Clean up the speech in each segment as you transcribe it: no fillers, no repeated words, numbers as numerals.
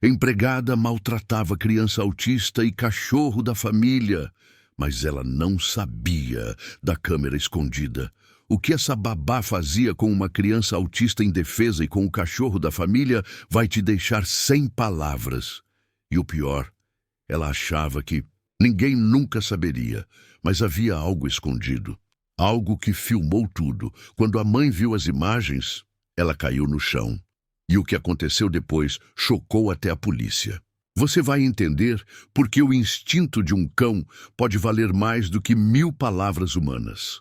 Empregada maltratava criança autista e cachorro da família, mas ela não sabia da câmera escondida. O que essa babá fazia com uma criança autista indefesa e com o cachorro da família vai te deixar sem palavras. E o pior, ela achava que ninguém nunca saberia, mas havia algo escondido. Algo que filmou tudo. Quando a mãe viu as imagens, ela caiu no chão. E o que aconteceu depois chocou até a polícia. Você vai entender por que o instinto de um cão pode valer mais do que 1000 palavras humanas.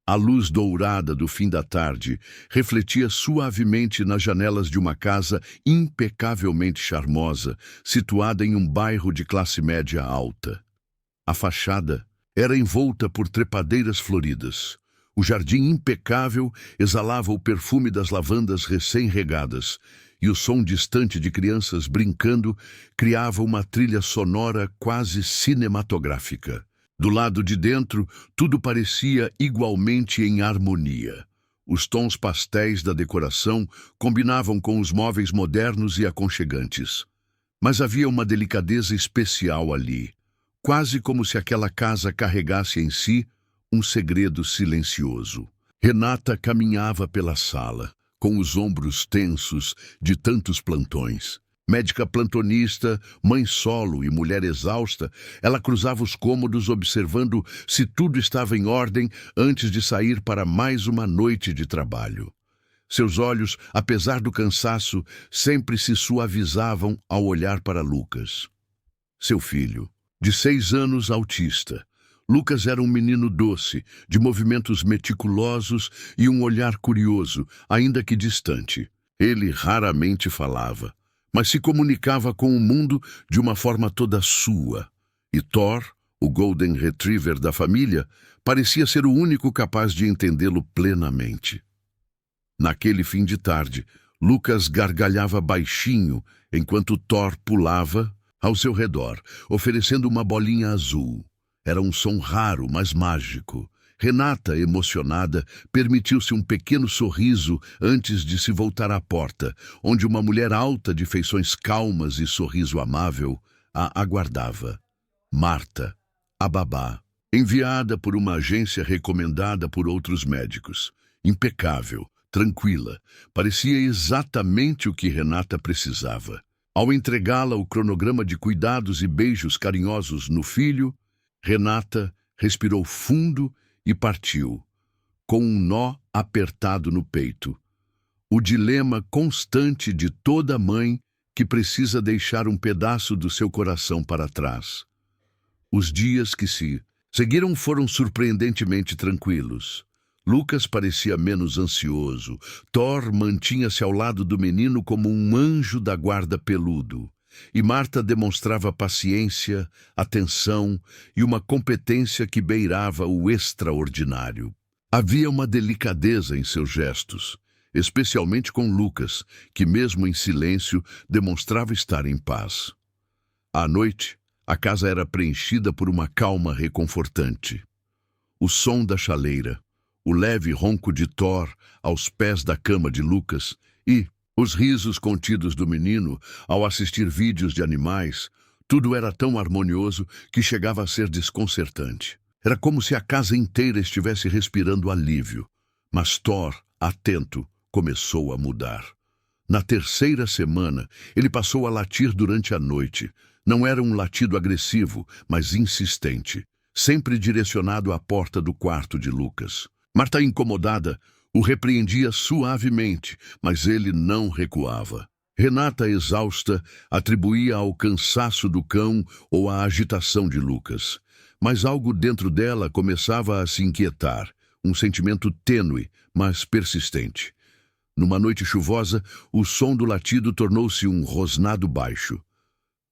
A luz dourada do fim da tarde refletia suavemente nas janelas de uma casa impecavelmente charmosa, situada em um bairro de classe média alta. A fachada era envolta por trepadeiras floridas. O jardim impecável exalava o perfume das lavandas recém-regadas, e o som distante de crianças brincando criava uma trilha sonora quase cinematográfica. Do lado de dentro, tudo parecia igualmente em harmonia. Os tons pastéis da decoração combinavam com os móveis modernos e aconchegantes. Mas havia uma delicadeza especial ali, quase como se aquela casa carregasse em si um segredo silencioso. Renata caminhava pela sala, com os ombros tensos de tantos plantões. Médica plantonista, mãe solo e mulher exausta, ela cruzava os cômodos observando se tudo estava em ordem antes de sair para mais uma noite de trabalho. Seus olhos, apesar do cansaço, sempre se suavizavam ao olhar para Lucas. Seu filho, de 6 anos, autista. Lucas era um menino doce, de movimentos meticulosos e um olhar curioso, ainda que distante. Ele raramente falava, mas se comunicava com o mundo de uma forma toda sua. E Thor, o Golden Retriever da família, parecia ser o único capaz de entendê-lo plenamente. Naquele fim de tarde, Lucas gargalhava baixinho enquanto Thor pulava ao seu redor, oferecendo uma bolinha azul. Era um som raro, mas mágico. Renata, emocionada, permitiu-se um pequeno sorriso antes de se voltar à porta, onde uma mulher alta de feições calmas e sorriso amável a aguardava. Marta, a babá, enviada por uma agência recomendada por outros médicos. Impecável, tranquila, parecia exatamente o que Renata precisava. Ao entregá-la o cronograma de cuidados e beijos carinhosos no filho, Renata respirou fundo e partiu, com um nó apertado no peito. O dilema constante de toda mãe que precisa deixar um pedaço do seu coração para trás. Os dias que se seguiram foram surpreendentemente tranquilos. Lucas parecia menos ansioso. Thor mantinha-se ao lado do menino como um anjo da guarda peludo. E Marta demonstrava paciência, atenção e uma competência que beirava o extraordinário. Havia uma delicadeza em seus gestos, especialmente com Lucas, que mesmo em silêncio demonstrava estar em paz. À noite, a casa era preenchida por uma calma reconfortante. O som da chaleira, o leve ronco de Thor aos pés da cama de Lucas e os risos contidos do menino ao assistir vídeos de animais, tudo era tão harmonioso que chegava a ser desconcertante. Era como se a casa inteira estivesse respirando alívio. Mas Thor, atento, começou a mudar. Na 3ª semana, ele passou a latir durante a noite. Não era um latido agressivo, mas insistente, sempre direcionado à porta do quarto de Lucas. Marta, incomodada, o repreendia suavemente, mas ele não recuava. Renata, exausta, atribuía ao cansaço do cão ou à agitação de Lucas. Mas algo dentro dela começava a se inquietar, um sentimento tênue, mas persistente. Numa noite chuvosa, o som do latido tornou-se um rosnado baixo.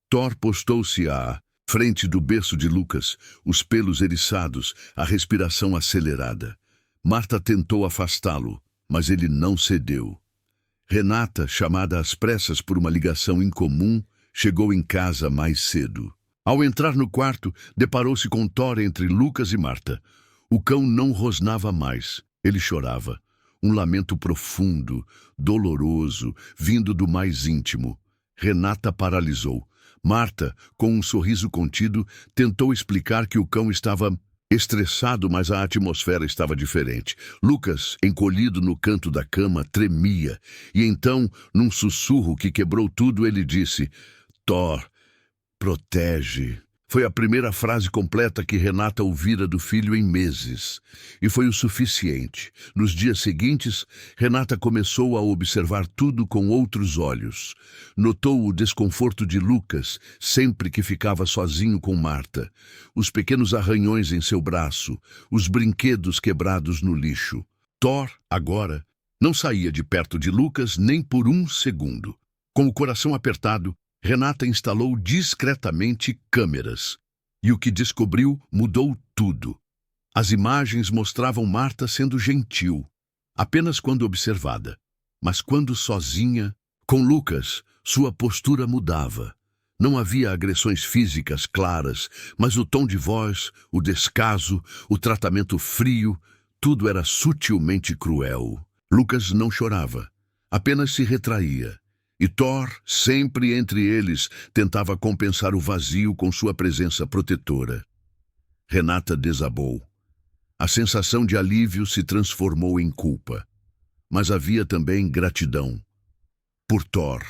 Thor postou-se à frente do berço de Lucas, os pelos eriçados, a respiração acelerada. Marta tentou afastá-lo, mas ele não cedeu. Renata, chamada às pressas por uma ligação incomum, chegou em casa mais cedo. Ao entrar no quarto, deparou-se com Thor entre Lucas e Marta. O cão não rosnava mais, ele chorava. Um lamento profundo, doloroso, vindo do mais íntimo. Renata paralisou. Marta, com um sorriso contido, tentou explicar que o cão estava estressado, mas a atmosfera estava diferente. Lucas, encolhido no canto da cama, tremia. E então, num sussurro que quebrou tudo, ele disse: Thor, protege. Foi a primeira frase completa que Renata ouvira do filho em meses. E foi o suficiente. Nos dias seguintes, Renata começou a observar tudo com outros olhos. Notou o desconforto de Lucas sempre que ficava sozinho com Marta. Os pequenos arranhões em seu braço, os brinquedos quebrados no lixo. Thor, agora, não saía de perto de Lucas nem por um segundo. Com o coração apertado, Renata instalou discretamente câmeras. E o que descobriu mudou tudo. As imagens mostravam Marta sendo gentil, apenas quando observada. Mas quando sozinha, com Lucas, sua postura mudava. Não havia agressões físicas claras, mas o tom de voz, o descaso, o tratamento frio, tudo era sutilmente cruel. Lucas não chorava, apenas se retraía. E Thor, sempre entre eles, tentava compensar o vazio com sua presença protetora. Renata desabou. A sensação de alívio se transformou em culpa. Mas havia também gratidão. Por Thor,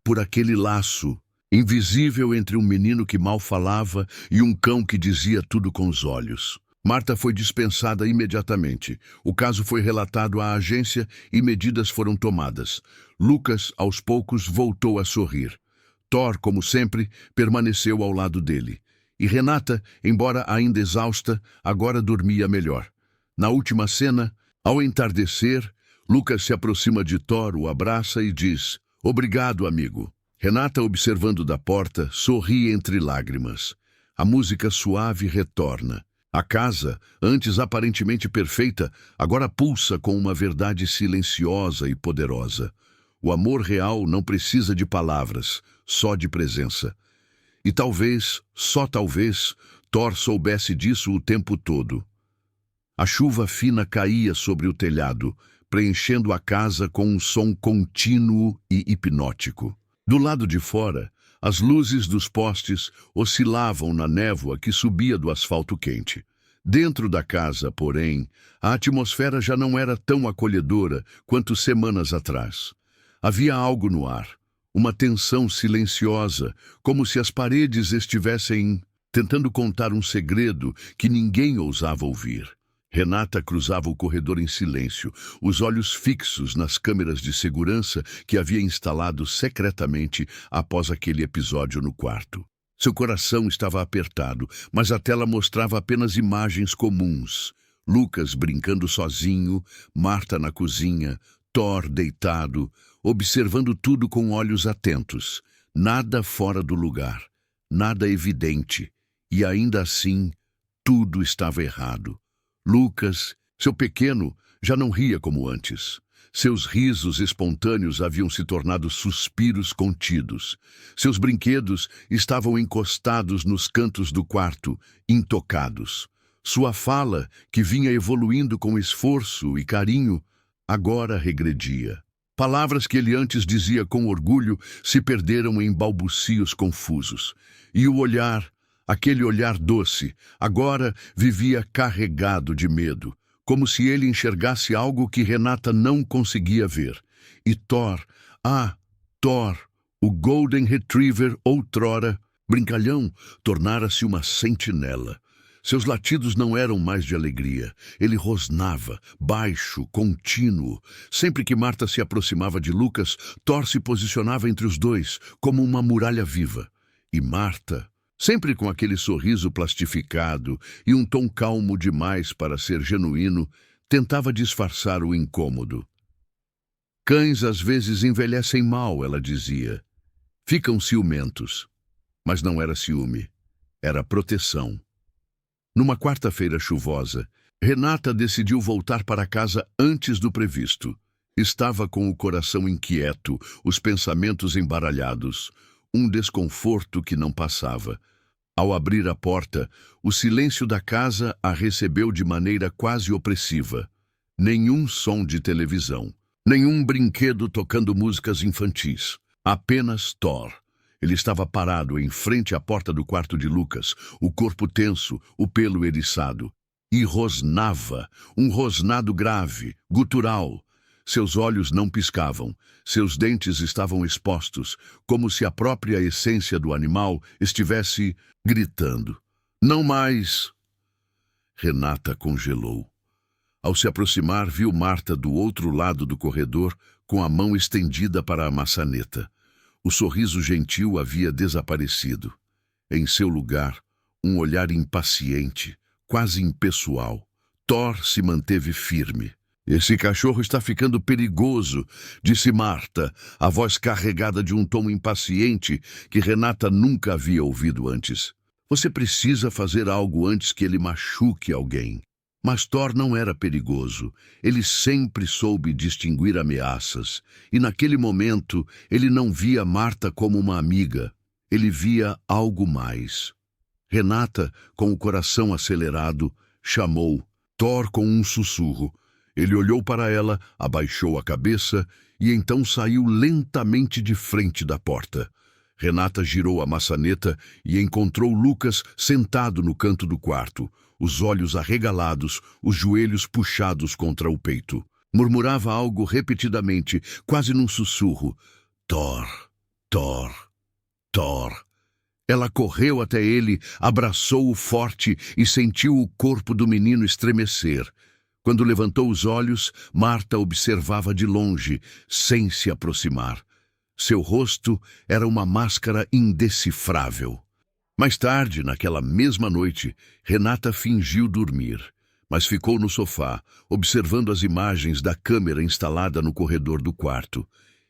por aquele laço, invisível entre um menino que mal falava e um cão que dizia tudo com os olhos. Marta foi dispensada imediatamente. O caso foi relatado à agência e medidas foram tomadas. Lucas, aos poucos, voltou a sorrir. Thor, como sempre, permaneceu ao lado dele. E Renata, embora ainda exausta, agora dormia melhor. Na última cena, ao entardecer, Lucas se aproxima de Thor, o abraça e diz: "Obrigado, amigo." Renata, observando da porta, sorri entre lágrimas. A música suave retorna. A casa, antes aparentemente perfeita, agora pulsa com uma verdade silenciosa e poderosa. O amor real não precisa de palavras, só de presença. E talvez, só talvez, Thor soubesse disso o tempo todo. A chuva fina caía sobre o telhado, preenchendo a casa com um som contínuo e hipnótico. Do lado de fora, as luzes dos postes oscilavam na névoa que subia do asfalto quente. Dentro da casa, porém, a atmosfera já não era tão acolhedora quanto semanas atrás. Havia algo no ar, uma tensão silenciosa, como se as paredes estivessem tentando contar um segredo que ninguém ousava ouvir. Renata cruzava o corredor em silêncio, os olhos fixos nas câmeras de segurança que havia instalado secretamente após aquele episódio no quarto. Seu coração estava apertado, mas a tela mostrava apenas imagens comuns. Lucas brincando sozinho, Marta na cozinha, Thor deitado, observando tudo com olhos atentos. Nada fora do lugar, nada evidente. E ainda assim, tudo estava errado. Lucas, seu pequeno, já não ria como antes. Seus risos espontâneos haviam se tornado suspiros contidos. Seus brinquedos estavam encostados nos cantos do quarto, intocados. Sua fala, que vinha evoluindo com esforço e carinho, agora regredia. Palavras que ele antes dizia com orgulho se perderam em balbucios confusos. E o olhar, aquele olhar doce, agora vivia carregado de medo, como se ele enxergasse algo que Renata não conseguia ver. E Thor, Thor, o Golden Retriever outrora, brincalhão, tornara-se uma sentinela. Seus latidos não eram mais de alegria. Ele rosnava, baixo, contínuo. Sempre que Marta se aproximava de Lucas, Thor se posicionava entre os dois, como uma muralha viva. E Marta, sempre com aquele sorriso plastificado e um tom calmo demais para ser genuíno, tentava disfarçar o incômodo. Cães às vezes envelhecem mal, ela dizia. Ficam ciumentos. Mas não era ciúme, era proteção. Numa quarta-feira chuvosa, Renata decidiu voltar para casa antes do previsto. Estava com o coração inquieto, os pensamentos embaralhados, um desconforto que não passava. Ao abrir a porta, o silêncio da casa a recebeu de maneira quase opressiva. Nenhum som de televisão, nenhum brinquedo tocando músicas infantis. Apenas Thor. Ele estava parado em frente à porta do quarto de Lucas, o corpo tenso, o pelo eriçado. E rosnava, um rosnado grave, gutural. Seus olhos não piscavam, seus dentes estavam expostos, como se a própria essência do animal estivesse gritando. Não mais! Renata congelou. Ao se aproximar, viu Marta do outro lado do corredor, com a mão estendida para a maçaneta. O sorriso gentil havia desaparecido. Em seu lugar, um olhar impaciente, quase impessoal. Thor se manteve firme. Esse cachorro está ficando perigoso, disse Marta, a voz carregada de um tom impaciente que Renata nunca havia ouvido antes. Você precisa fazer algo antes que ele machuque alguém. Mas Thor não era perigoso. Ele sempre soube distinguir ameaças. E naquele momento, ele não via Marta como uma amiga. Ele via algo mais. Renata, com o coração acelerado, chamou Thor com um sussurro. Ele olhou para ela, abaixou a cabeça e então saiu lentamente de frente da porta. Renata girou a maçaneta e encontrou Lucas sentado no canto do quarto, os olhos arregalados, os joelhos puxados contra o peito. Murmurava algo repetidamente, quase num sussurro. Thor, Thor, Thor. Ela correu até ele, abraçou-o forte e sentiu o corpo do menino estremecer. Quando levantou os olhos, Marta observava de longe, sem se aproximar. Seu rosto era uma máscara indecifrável. Mais tarde, naquela mesma noite, Renata fingiu dormir, mas ficou no sofá, observando as imagens da câmera instalada no corredor do quarto.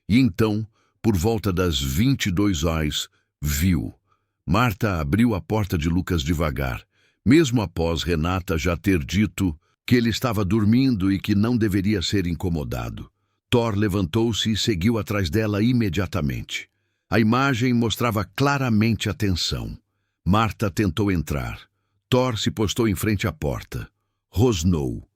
E então, por volta das 22 horas, viu. Marta abriu a porta de Lucas devagar, mesmo após Renata já ter dito que ele estava dormindo e que não deveria ser incomodado. Thor levantou-se e seguiu atrás dela imediatamente. A imagem mostrava claramente a tensão. Marta tentou entrar. Thor se postou em frente à porta. Rosnou.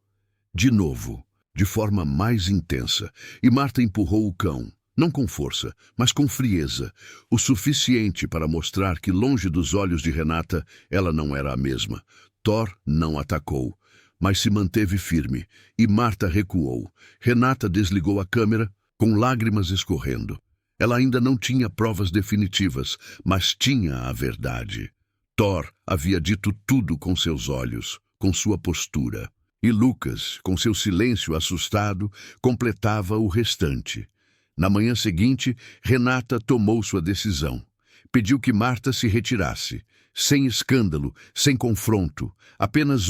De novo, de forma mais intensa, e Marta empurrou o cão, não com força, mas com frieza, o suficiente para mostrar que, longe dos olhos de Renata, ela não era a mesma. Thor não atacou, mas se manteve firme, e Marta recuou. Renata desligou a câmera, com lágrimas escorrendo. Ela ainda não tinha provas definitivas, mas tinha a verdade. Thor havia dito tudo com seus olhos, com sua postura. E Lucas, com seu silêncio assustado, completava o restante. Na manhã seguinte, Renata tomou sua decisão. Pediu que Marta se retirasse, sem escândalo, sem confronto, apenas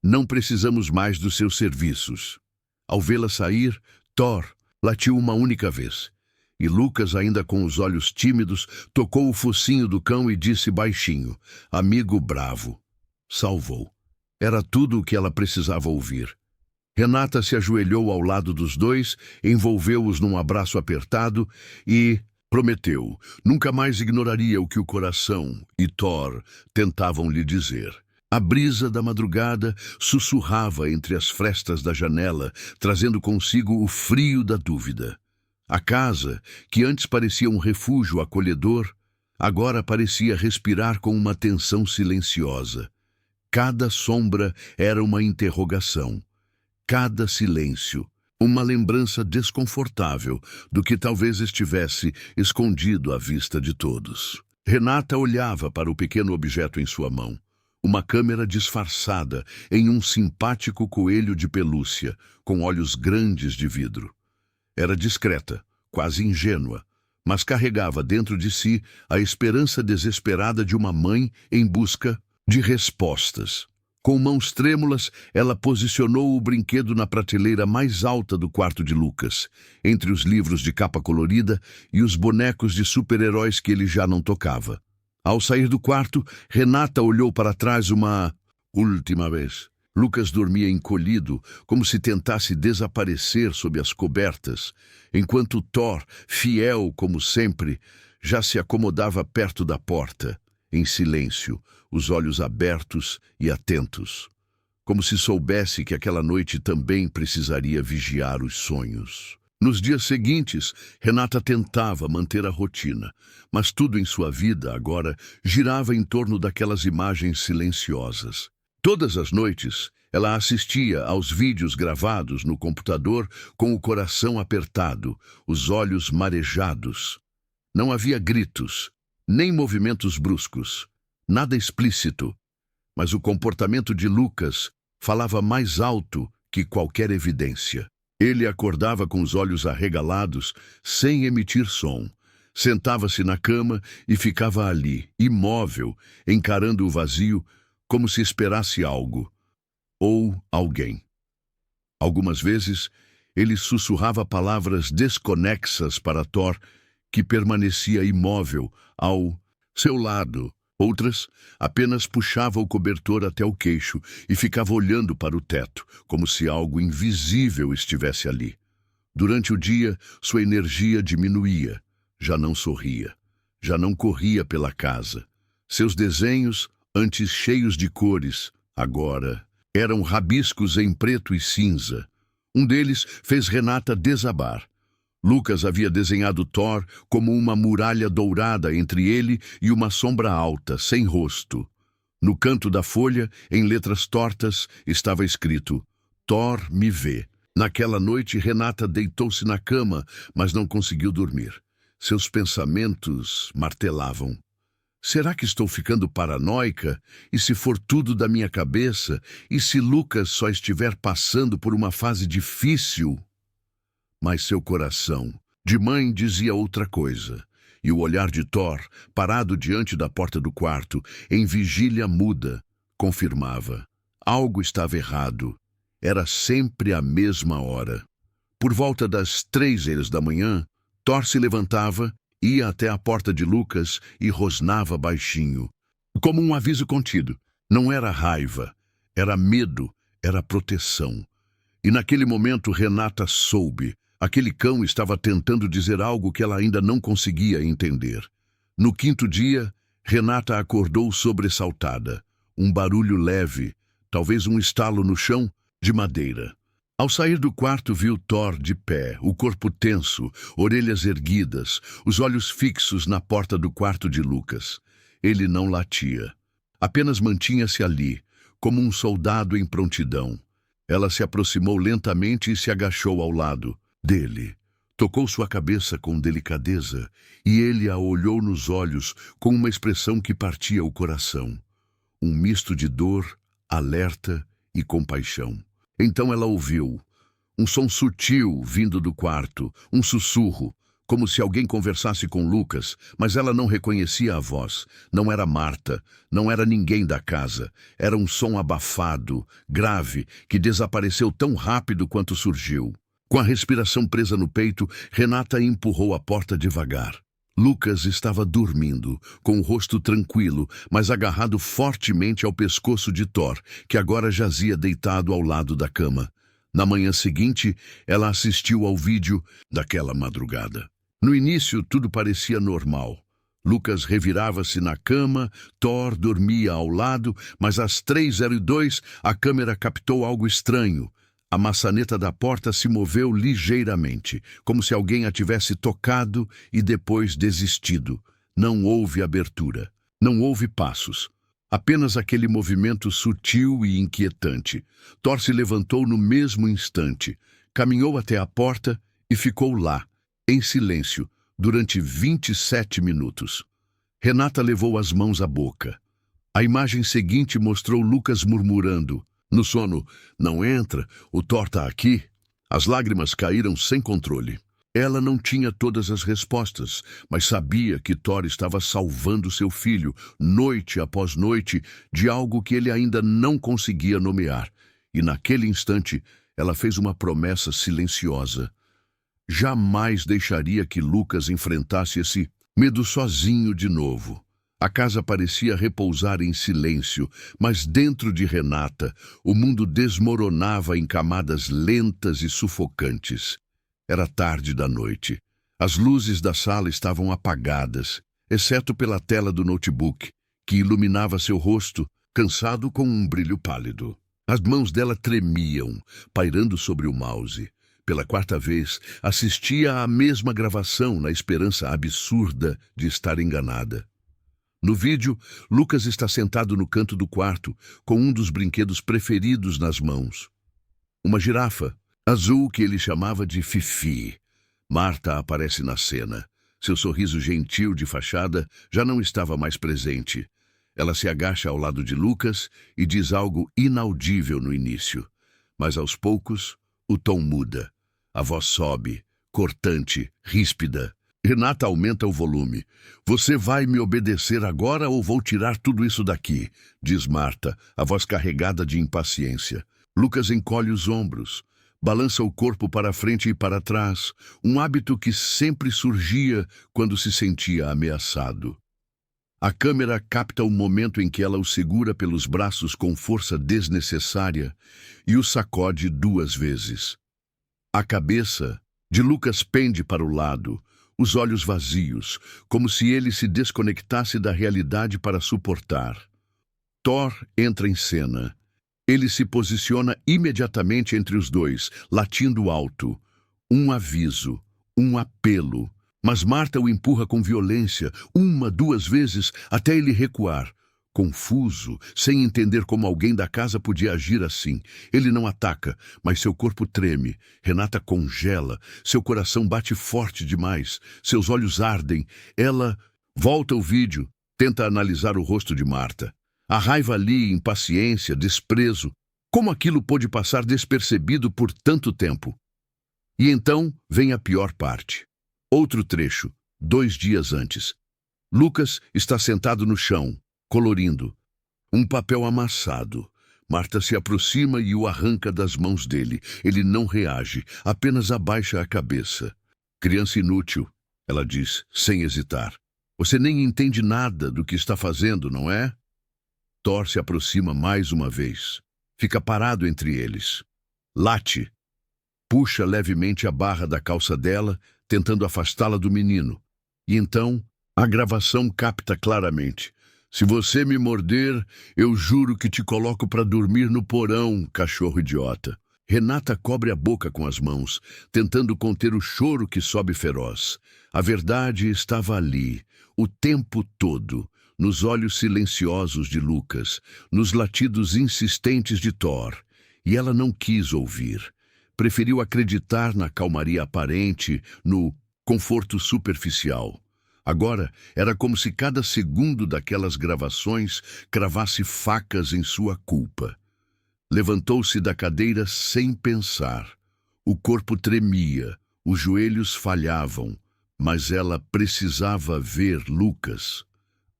não precisamos mais dos seus serviços. Ao vê-la sair, Thor latiu uma única vez. E Lucas, ainda com os olhos tímidos, tocou o focinho do cão e disse baixinho, amigo bravo. Salvou. Era tudo o que ela precisava ouvir. Renata se ajoelhou ao lado dos dois, envolveu-os num abraço apertado e prometeu, nunca mais ignoraria o que o coração e Thor tentavam lhe dizer. A brisa da madrugada sussurrava entre as frestas da janela, trazendo consigo o frio da dúvida. A casa, que antes parecia um refúgio acolhedor, agora parecia respirar com uma tensão silenciosa. Cada sombra era uma interrogação. Cada silêncio, uma lembrança desconfortável do que talvez estivesse escondido à vista de todos. Renata olhava para o pequeno objeto em sua mão. Uma câmera disfarçada em um simpático coelho de pelúcia, com olhos grandes de vidro. Era discreta, quase ingênua, mas carregava dentro de si a esperança desesperada de uma mãe em busca de respostas. Com mãos trêmulas, ela posicionou o brinquedo na prateleira mais alta do quarto de Lucas, entre os livros de capa colorida e os bonecos de super-heróis que ele já não tocava. Ao sair do quarto, Renata olhou para trás uma última vez. Lucas dormia encolhido, como se tentasse desaparecer sob as cobertas, enquanto Thor, fiel como sempre, já se acomodava perto da porta, em silêncio, os olhos abertos e atentos, como se soubesse que aquela noite também precisaria vigiar os sonhos. Nos dias seguintes, Renata tentava manter a rotina, mas tudo em sua vida agora girava em torno daquelas imagens silenciosas. Todas as noites, ela assistia aos vídeos gravados no computador com o coração apertado, os olhos marejados. Não havia gritos, nem movimentos bruscos, nada explícito, mas o comportamento de Lucas falava mais alto que qualquer evidência. Ele acordava com os olhos arregalados, sem emitir som. Sentava-se na cama e ficava ali, imóvel, encarando o vazio, como se esperasse algo. Ou alguém. Algumas vezes, ele sussurrava palavras desconexas para Thor, que permanecia imóvel ao seu lado. Outras, apenas puxava o cobertor até o queixo e ficava olhando para o teto, como se algo invisível estivesse ali. Durante o dia, sua energia diminuía. Já não sorria. Já não corria pela casa. Seus desenhos, antes cheios de cores, agora eram rabiscos em preto e cinza. Um deles fez Renata desabar. Lucas havia desenhado Thor como uma muralha dourada entre ele e uma sombra alta, sem rosto. No canto da folha, em letras tortas, estava escrito: Thor me vê. Naquela noite, Renata deitou-se na cama, mas não conseguiu dormir. Seus pensamentos martelavam. Será que estou ficando paranoica? E se for tudo da minha cabeça? E se Lucas só estiver passando por uma fase difícil? Mas seu coração, de mãe, dizia outra coisa. E o olhar de Thor, parado diante da porta do quarto, em vigília muda, confirmava. Algo estava errado. Era sempre a mesma hora. Por volta das 3h da manhã, Thor se levantava, ia até a porta de Lucas e rosnava baixinho. Como um aviso contido. Não era raiva, era medo, era proteção. E naquele momento Renata soube. Aquele cão estava tentando dizer algo que ela ainda não conseguia entender. No 5º dia, Renata acordou sobressaltada. Um barulho leve, talvez um estalo no chão, de madeira. Ao sair do quarto, viu Thor de pé, o corpo tenso, orelhas erguidas, os olhos fixos na porta do quarto de Lucas. Ele não latia. Apenas mantinha-se ali, como um soldado em prontidão. Ela se aproximou lentamente e se agachou ao lado dele. Tocou sua cabeça com delicadeza e ele a olhou nos olhos com uma expressão que partia o coração. Um misto de dor, alerta e compaixão. Então ela ouviu um som sutil vindo do quarto, um sussurro, como se alguém conversasse com Lucas, mas ela não reconhecia a voz. Não era Marta, não era ninguém da casa. Era um som abafado, grave, que desapareceu tão rápido quanto surgiu. Com a respiração presa no peito, Renata empurrou a porta devagar. Lucas estava dormindo, com o rosto tranquilo, mas agarrado fortemente ao pescoço de Thor, que agora jazia deitado ao lado da cama. Na manhã seguinte, ela assistiu ao vídeo daquela madrugada. No início, tudo parecia normal. Lucas revirava-se na cama, Thor dormia ao lado, mas às 3h02 a câmera captou algo estranho. A maçaneta da porta se moveu ligeiramente, como se alguém a tivesse tocado e depois desistido. Não houve abertura, não houve passos. Apenas aquele movimento sutil e inquietante. Thor se levantou no mesmo instante, caminhou até a porta e ficou lá, em silêncio, durante 27 minutos. Renata levou as mãos à boca. A imagem seguinte mostrou Lucas murmurando. No sono, não entra, o Thor tá aqui. As lágrimas caíram sem controle. Ela não tinha todas as respostas, mas sabia que Thor estava salvando seu filho, noite após noite, de algo que ele ainda não conseguia nomear. E naquele instante, ela fez uma promessa silenciosa. Jamais deixaria que Lucas enfrentasse esse medo sozinho de novo. A casa parecia repousar em silêncio, mas dentro de Renata, o mundo desmoronava em camadas lentas e sufocantes. Era tarde da noite. As luzes da sala estavam apagadas, exceto pela tela do notebook, que iluminava seu rosto, cansado com um brilho pálido. As mãos dela tremiam, pairando sobre o mouse. Pela quarta vez, assistia à mesma gravação na esperança absurda de estar enganada. No vídeo, Lucas está sentado no canto do quarto, com um dos brinquedos preferidos nas mãos. Uma girafa, azul que ele chamava de Fifi. Marta aparece na cena. Seu sorriso gentil de fachada já não estava mais presente. Ela se agacha ao lado de Lucas e diz algo inaudível no início. Mas aos poucos, o tom muda. A voz sobe, cortante, ríspida. Renata aumenta o volume. "Você vai me obedecer agora ou vou tirar tudo isso daqui?", diz Marta, a voz carregada de impaciência. Lucas encolhe os ombros, balança o corpo para frente e para trás, um hábito que sempre surgia quando se sentia ameaçado. A câmera capta o momento em que ela o segura pelos braços com força desnecessária e o sacode 2 vezes. A cabeça de Lucas pende para o lado, os olhos vazios, como se ele se desconectasse da realidade para suportar. Thor entra em cena. Ele se posiciona imediatamente entre os dois, latindo alto. Um aviso, um apelo. Mas Marta o empurra com violência, 1, 2 vezes, até ele recuar. Confuso, sem entender como alguém da casa podia agir assim. Ele não ataca, mas seu corpo treme. Renata congela, seu coração bate forte demais, seus olhos ardem. Ela volta o vídeo, tenta analisar o rosto de Marta. A raiva ali, impaciência, desprezo. Como aquilo pôde passar despercebido por tanto tempo? E então vem a pior parte. Outro trecho, 2 dias antes. Lucas está sentado no chão, colorindo. Um papel amassado. Marta se aproxima e o arranca das mãos dele. Ele não reage, apenas abaixa a cabeça. "Criança inútil", ela diz, sem hesitar. "Você nem entende nada do que está fazendo, não é?" Thor se aproxima mais uma vez. Fica parado entre eles. Late. Puxa levemente a barra da calça dela, tentando afastá-la do menino. E então, a gravação capta claramente. "Se você me morder, eu juro que te coloco para dormir no porão, cachorro idiota." Renata cobre a boca com as mãos, tentando conter o choro que sobe feroz. A verdade estava ali, o tempo todo, nos olhos silenciosos de Lucas, nos latidos insistentes de Thor. E ela não quis ouvir. Preferiu acreditar na calmaria aparente, no conforto superficial. Agora, era como se cada segundo daquelas gravações cravasse facas em sua culpa. Levantou-se da cadeira sem pensar. O corpo tremia, os joelhos falhavam, mas ela precisava ver Lucas.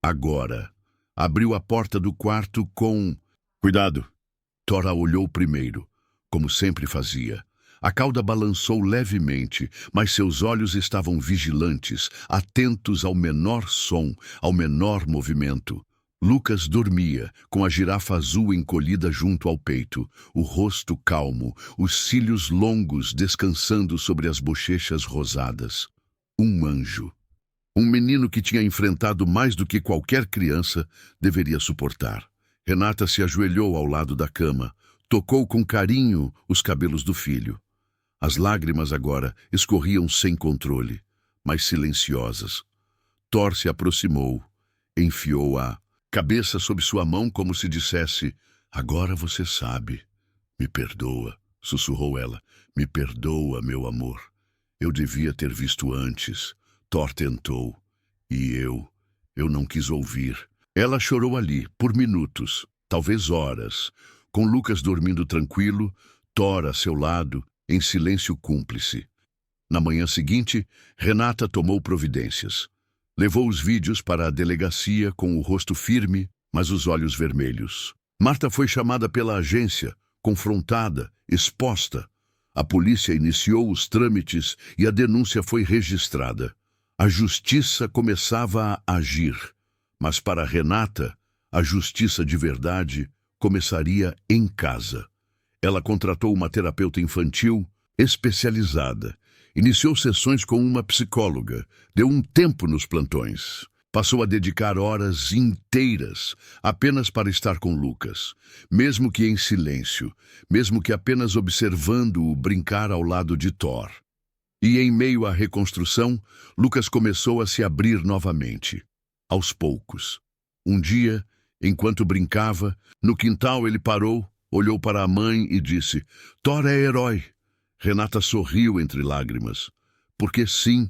Agora, abriu a porta do quarto com... "Cuidado!" Thor a olhou primeiro, como sempre fazia. A cauda balançou levemente, mas seus olhos estavam vigilantes, atentos ao menor som, ao menor movimento. Lucas dormia, com a girafa azul encolhida junto ao peito, o rosto calmo, os cílios longos descansando sobre as bochechas rosadas. Um anjo. Um menino que tinha enfrentado mais do que qualquer criança deveria suportar. Renata se ajoelhou ao lado da cama, tocou com carinho os cabelos do filho. As lágrimas agora escorriam sem controle, mas silenciosas. Thor se aproximou, enfiou a cabeça sob sua mão como se dissesse: "Agora você sabe. Me perdoa", sussurrou ela. "Me perdoa, meu amor. Eu devia ter visto antes." Thor tentou. E eu não quis ouvir. Ela chorou ali, por minutos, talvez horas, com Lucas dormindo tranquilo, Thor a seu lado, em silêncio cúmplice. Na manhã seguinte, Renata tomou providências. Levou os vídeos para a delegacia com o rosto firme, mas os olhos vermelhos. Marta foi chamada pela agência, confrontada, exposta. A polícia iniciou os trâmites e a denúncia foi registrada. A justiça começava a agir, mas para Renata, a justiça de verdade começaria em casa. Ela contratou uma terapeuta infantil especializada, iniciou sessões com uma psicóloga, deu um tempo nos plantões. Passou a dedicar horas inteiras apenas para estar com Lucas, mesmo que em silêncio, mesmo que apenas observando-o brincar ao lado de Thor. E em meio à reconstrução, Lucas começou a se abrir novamente, aos poucos. Um dia, enquanto brincava, no quintal ele parou, olhou para a mãe e disse: "Thor é herói." Renata sorriu entre lágrimas, porque sim,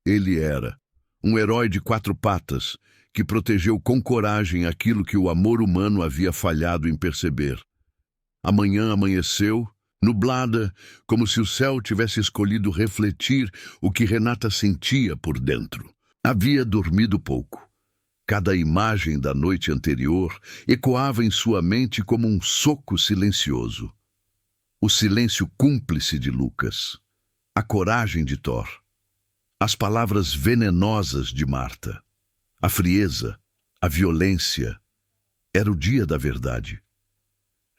ele era. Um herói de 4 patas, que protegeu com coragem aquilo que o amor humano havia falhado em perceber. A manhã amanheceu, nublada, como se o céu tivesse escolhido refletir o que Renata sentia por dentro. Havia dormido pouco. Cada imagem da noite anterior ecoava em sua mente como um soco silencioso. O silêncio cúmplice de Lucas, a coragem de Thor, as palavras venenosas de Marta, a frieza, a violência. Era o dia da verdade.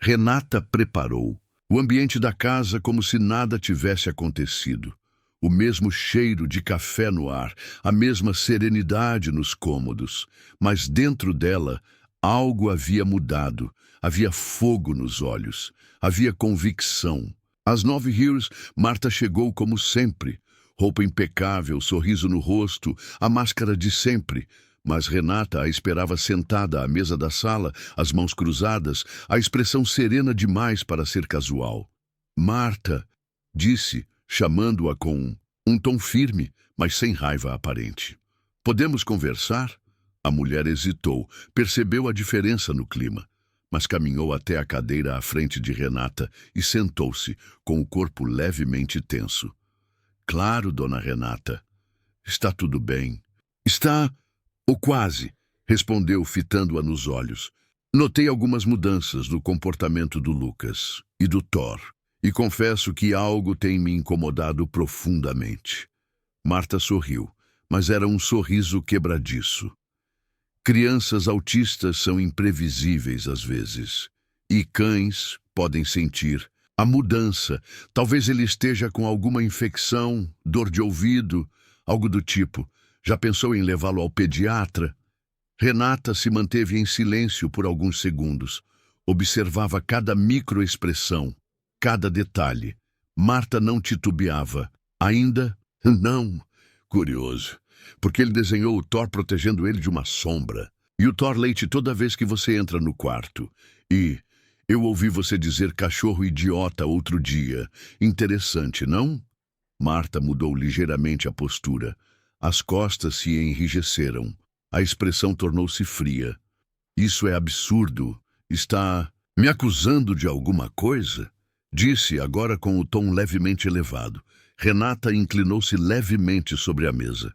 Renata preparou o ambiente da casa como se nada tivesse acontecido. O mesmo cheiro de café no ar, a mesma serenidade nos cômodos. Mas dentro dela, algo havia mudado. Havia fogo nos olhos. Havia convicção. Às 9h, Marta chegou como sempre. Roupa impecável, sorriso no rosto, a máscara de sempre. Mas Renata a esperava sentada à mesa da sala, as mãos cruzadas, a expressão serena demais para ser casual. "Marta", disse, chamando-a com um tom firme, mas sem raiva aparente. "Podemos conversar?" A mulher hesitou, percebeu a diferença no clima, mas caminhou até a cadeira à frente de Renata e sentou-se, com o corpo levemente tenso. "Claro, dona Renata. Está tudo bem." "Está, ou quase", respondeu, fitando-a nos olhos. "Notei algumas mudanças no comportamento do Lucas e do Thor, e confesso que algo tem me incomodado profundamente." Marta sorriu, mas era um sorriso quebradiço. Crianças autistas são imprevisíveis às vezes, e cães podem sentir a mudança. Talvez ele esteja com alguma infecção, dor de ouvido, algo do tipo. Já pensou em levá-lo ao pediatra? Renata se manteve em silêncio por alguns segundos. Observava cada microexpressão, cada detalhe. Marta não titubeava. "Ainda? Não." Curioso, porque ele desenhou o Thor protegendo ele de uma sombra. E o Thor leite toda vez que você entra no quarto. E eu ouvi você dizer cachorro idiota outro dia. Interessante, não? Marta mudou ligeiramente a postura. As costas se enrijeceram. A expressão tornou-se fria. "Isso é absurdo. Está me acusando de alguma coisa?" Disse, agora com o tom levemente elevado. Renata inclinou-se levemente sobre a mesa.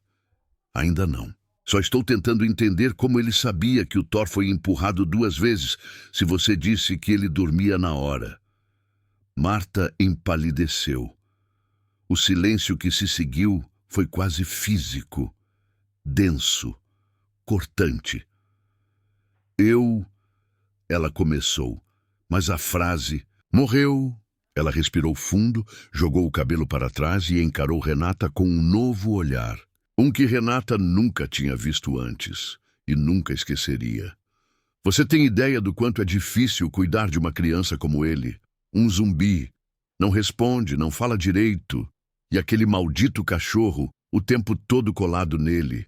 "Ainda não. Só estou tentando entender como ele sabia que o Thor foi empurrado 2 vezes, se você disse que ele dormia na hora." Marta empalideceu. O silêncio que se seguiu foi quase físico, denso, cortante. Ela começou, mas a frase "morreu." Ela respirou fundo, jogou o cabelo para trás e encarou Renata com um novo olhar. Um que Renata nunca tinha visto antes e nunca esqueceria. "Você tem ideia do quanto é difícil cuidar de uma criança como ele? Um zumbi. Não responde, não fala direito. E aquele maldito cachorro, o tempo todo colado nele.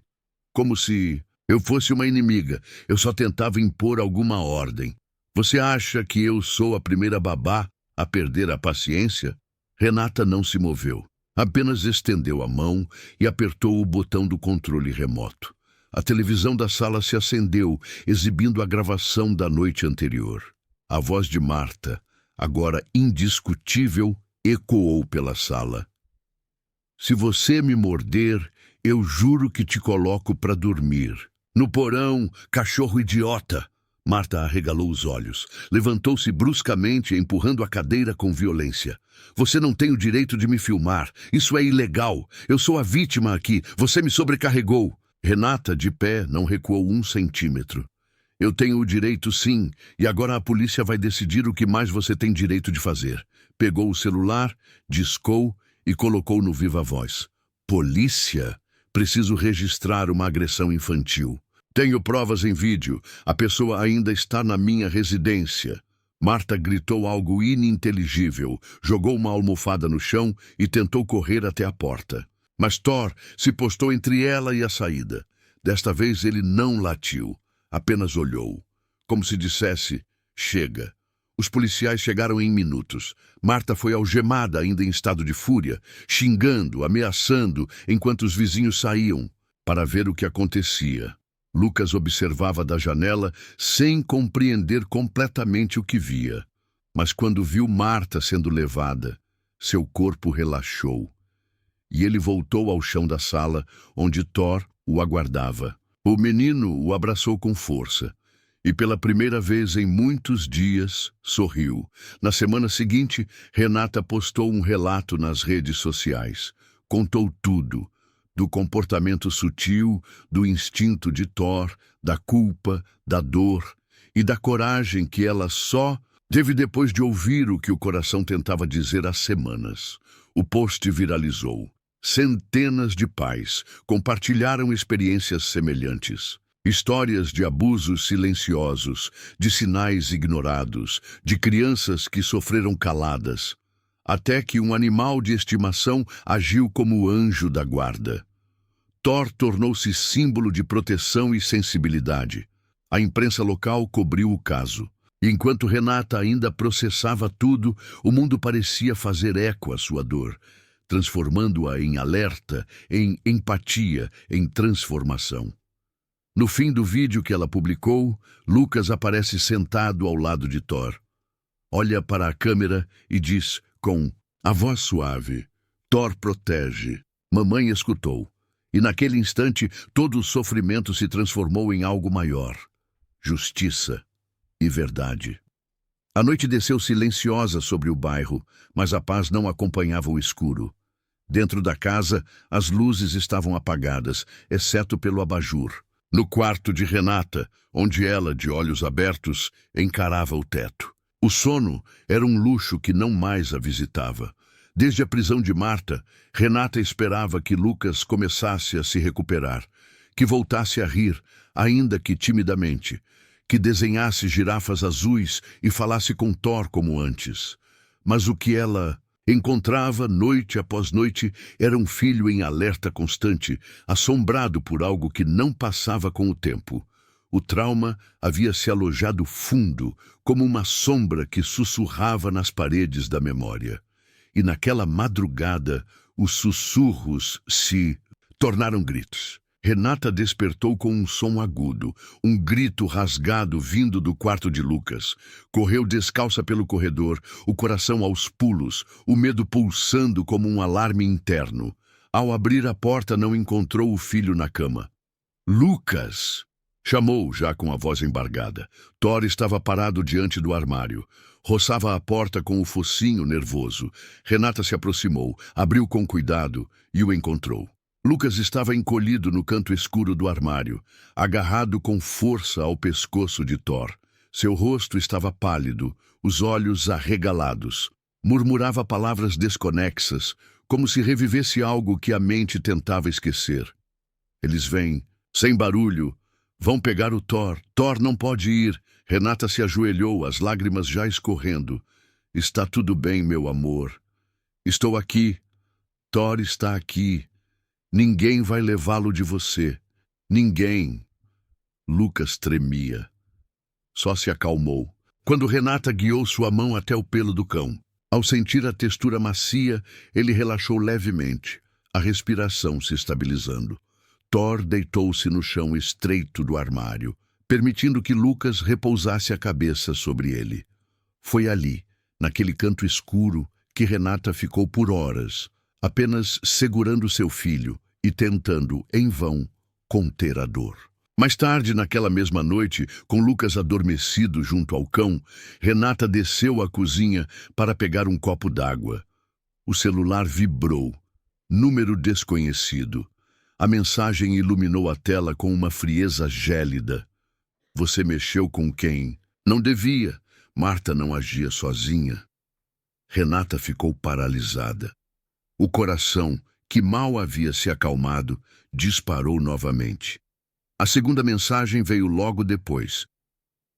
Como se eu fosse uma inimiga. Eu só tentava impor alguma ordem. Você acha que eu sou a primeira babá a perder a paciência?" Renata não se moveu. Apenas estendeu a mão e apertou o botão do controle remoto. A televisão da sala se acendeu, exibindo a gravação da noite anterior. A voz de Marta, agora indiscutível, ecoou pela sala. "Se você me morder, eu juro que te coloco para dormir. No porão, cachorro idiota." Marta arregalou os olhos. Levantou-se bruscamente, empurrando a cadeira com violência. "Você não tem o direito de me filmar. Isso é ilegal. Eu sou a vítima aqui. Você me sobrecarregou." Renata, de pé, não recuou 1 centímetro. "Eu tenho o direito, sim, e agora a polícia vai decidir o que mais você tem direito de fazer." Pegou o celular, discou e colocou no viva voz. "Polícia?" Preciso registrar uma agressão infantil. Tenho provas em vídeo. A pessoa ainda está na minha residência. Marta gritou algo ininteligível, jogou uma almofada no chão e tentou correr até a porta. Mas Thor se postou entre ela e a saída. Desta vez ele não latiu, apenas olhou, como se dissesse, chega. Os policiais chegaram em minutos. Marta foi algemada, ainda em estado de fúria, xingando, ameaçando, enquanto os vizinhos saíam para ver o que acontecia. Lucas observava da janela sem compreender completamente o que via. Mas quando viu Marta sendo levada, seu corpo relaxou. E ele voltou ao chão da sala, onde Thor o aguardava. O menino o abraçou com força. E pela primeira vez em muitos dias, sorriu. Na semana seguinte, Renata postou um relato nas redes sociais. Contou tudo, do comportamento sutil, do instinto de Thor, da culpa, da dor e da coragem que ela só teve depois de ouvir o que o coração tentava dizer há semanas. O post viralizou. Centenas de pais compartilharam experiências semelhantes. Histórias de abusos silenciosos, de sinais ignorados, de crianças que sofreram caladas, até que um animal de estimação agiu como anjo da guarda. Thor tornou-se símbolo de proteção e sensibilidade. A imprensa local cobriu o caso. E enquanto Renata ainda processava tudo, o mundo parecia fazer eco à sua dor, transformando-a em alerta, em empatia, em transformação. No fim do vídeo que ela publicou, Lucas aparece sentado ao lado de Thor. Olha para a câmera e diz, com a voz suave, Thor protege. Mamãe escutou. E naquele instante, todo o sofrimento se transformou em algo maior. Justiça e verdade. A noite desceu silenciosa sobre o bairro, mas a paz não acompanhava o escuro. Dentro da casa, as luzes estavam apagadas, exceto pelo abajur. No quarto de Renata, onde ela, de olhos abertos, encarava o teto. O sono era um luxo que não mais a visitava. Desde a prisão de Marta, Renata esperava que Lucas começasse a se recuperar, que voltasse a rir, ainda que timidamente, que desenhasse girafas azuis e falasse com Thor como antes. Mas o que ela encontrava noite após noite era um filho em alerta constante, assombrado por algo que não passava com o tempo. O trauma havia se alojado fundo, como uma sombra que sussurrava nas paredes da memória. E naquela madrugada, os sussurros se tornaram gritos. Renata despertou com um som agudo, um grito rasgado vindo do quarto de Lucas. Correu descalça pelo corredor, o coração aos pulos, o medo pulsando como um alarme interno. Ao abrir a porta, não encontrou o filho na cama. Lucas! Chamou, já com a voz embargada. Thor estava parado diante do armário. Roçava a porta com o focinho nervoso. Renata se aproximou, abriu com cuidado e o encontrou. Lucas estava encolhido no canto escuro do armário, agarrado com força ao pescoço de Thor. Seu rosto estava pálido, os olhos arregalados. Murmurava palavras desconexas, como se revivesse algo que a mente tentava esquecer. Eles vêm, sem barulho, vão pegar o Thor. Thor não pode ir. Renata se ajoelhou, as lágrimas já escorrendo. Está tudo bem, meu amor. Estou aqui. Thor está aqui. Ninguém vai levá-lo de você. Ninguém. Lucas tremia. Só se acalmou. Quando Renata guiou sua mão até o pelo do cão. Ao sentir a textura macia, ele relaxou levemente, a respiração se estabilizando. Thor deitou-se no chão estreito do armário, permitindo que Lucas repousasse a cabeça sobre ele. Foi ali, naquele canto escuro, que Renata ficou por horas, apenas segurando seu filho e tentando, em vão, conter a dor. Mais tarde, naquela mesma noite, com Lucas adormecido junto ao cão, Renata desceu à cozinha para pegar um copo d'água. O celular vibrou. Número desconhecido. A mensagem iluminou a tela com uma frieza gélida. Você mexeu com quem? Não devia. Marta não agia sozinha. Renata ficou paralisada. O coração, que mal havia se acalmado, disparou novamente. A segunda mensagem veio logo depois.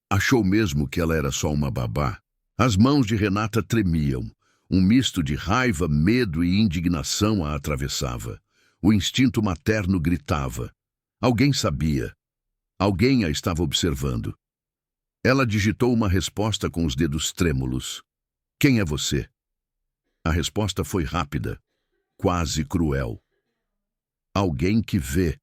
Achou mesmo que ela era só uma babá? As mãos de Renata tremiam. Um misto de raiva, medo e indignação a atravessava. O instinto materno gritava. Alguém sabia. Alguém a estava observando. Ela digitou uma resposta com os dedos trêmulos. Quem é você? A resposta foi rápida, quase cruel. Alguém que vê.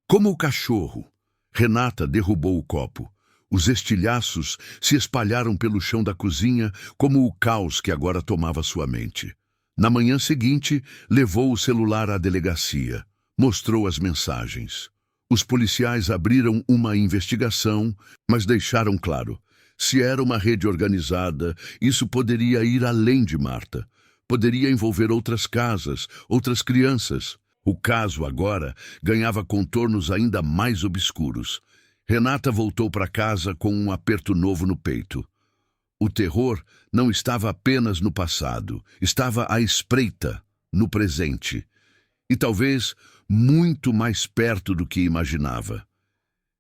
Como o cachorro. Renata derrubou o copo. Os estilhaços se espalharam pelo chão da cozinha como o caos que agora tomava sua mente. Na manhã seguinte, levou o celular à delegacia. Mostrou as mensagens. Os policiais abriram uma investigação, mas deixaram claro. Se era uma rede organizada, isso poderia ir além de Marta. Poderia envolver outras casas, outras crianças. O caso, agora, ganhava contornos ainda mais obscuros. Renata voltou para casa com um aperto novo no peito. O terror não estava apenas no passado, estava à espreita, no presente. E talvez muito mais perto do que imaginava.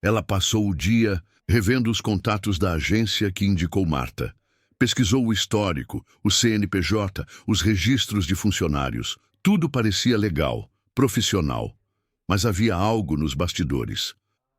Ela passou o dia revendo os contatos da agência que indicou Marta. Pesquisou o histórico, o CNPJ, os registros de funcionários. Tudo parecia legal, profissional. Mas havia algo nos bastidores.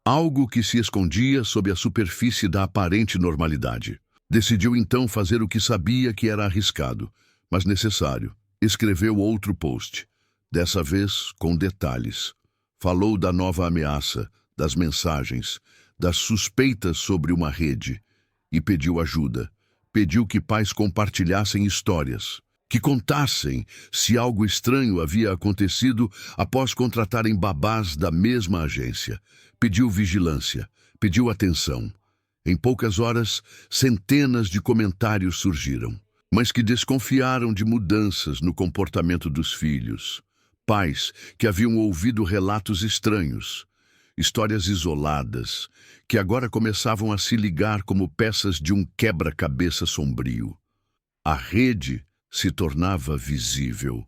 Algo que se escondia sob a superfície da aparente normalidade. Decidiu então fazer o que sabia que era arriscado, mas necessário. Escreveu outro post. Dessa vez, com detalhes. Falou da nova ameaça, das mensagens, das suspeitas sobre uma rede. E pediu ajuda. Pediu que pais compartilhassem histórias. Que contassem se algo estranho havia acontecido após contratarem babás da mesma agência. Pediu vigilância, pediu atenção. Em poucas horas, centenas de comentários surgiram, mas que desconfiaram de mudanças no comportamento dos filhos. Pais que haviam ouvido relatos estranhos, histórias isoladas, que agora começavam a se ligar como peças de um quebra-cabeça sombrio. A rede se tornava visível.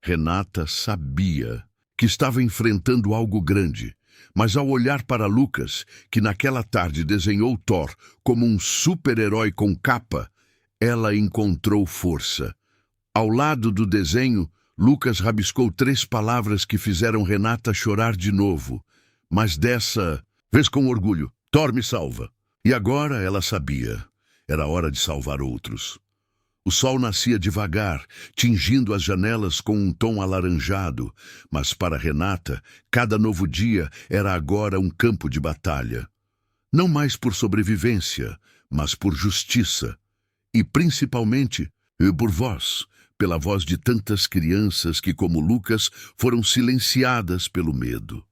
Renata sabia que estava enfrentando algo grande, mas ao olhar para Lucas, que naquela tarde desenhou Thor como um super-herói com capa, ela encontrou força. Ao lado do desenho, Lucas rabiscou 3 palavras que fizeram Renata chorar de novo, mas dessa vez com orgulho. Thor me salva. E agora ela sabia. Era hora de salvar outros. O sol nascia devagar, tingindo as janelas com um tom alaranjado, mas para Renata, cada novo dia era agora um campo de batalha. Não mais por sobrevivência, mas por justiça. E principalmente, por voz, pela voz de tantas crianças que, como Lucas, foram silenciadas pelo medo.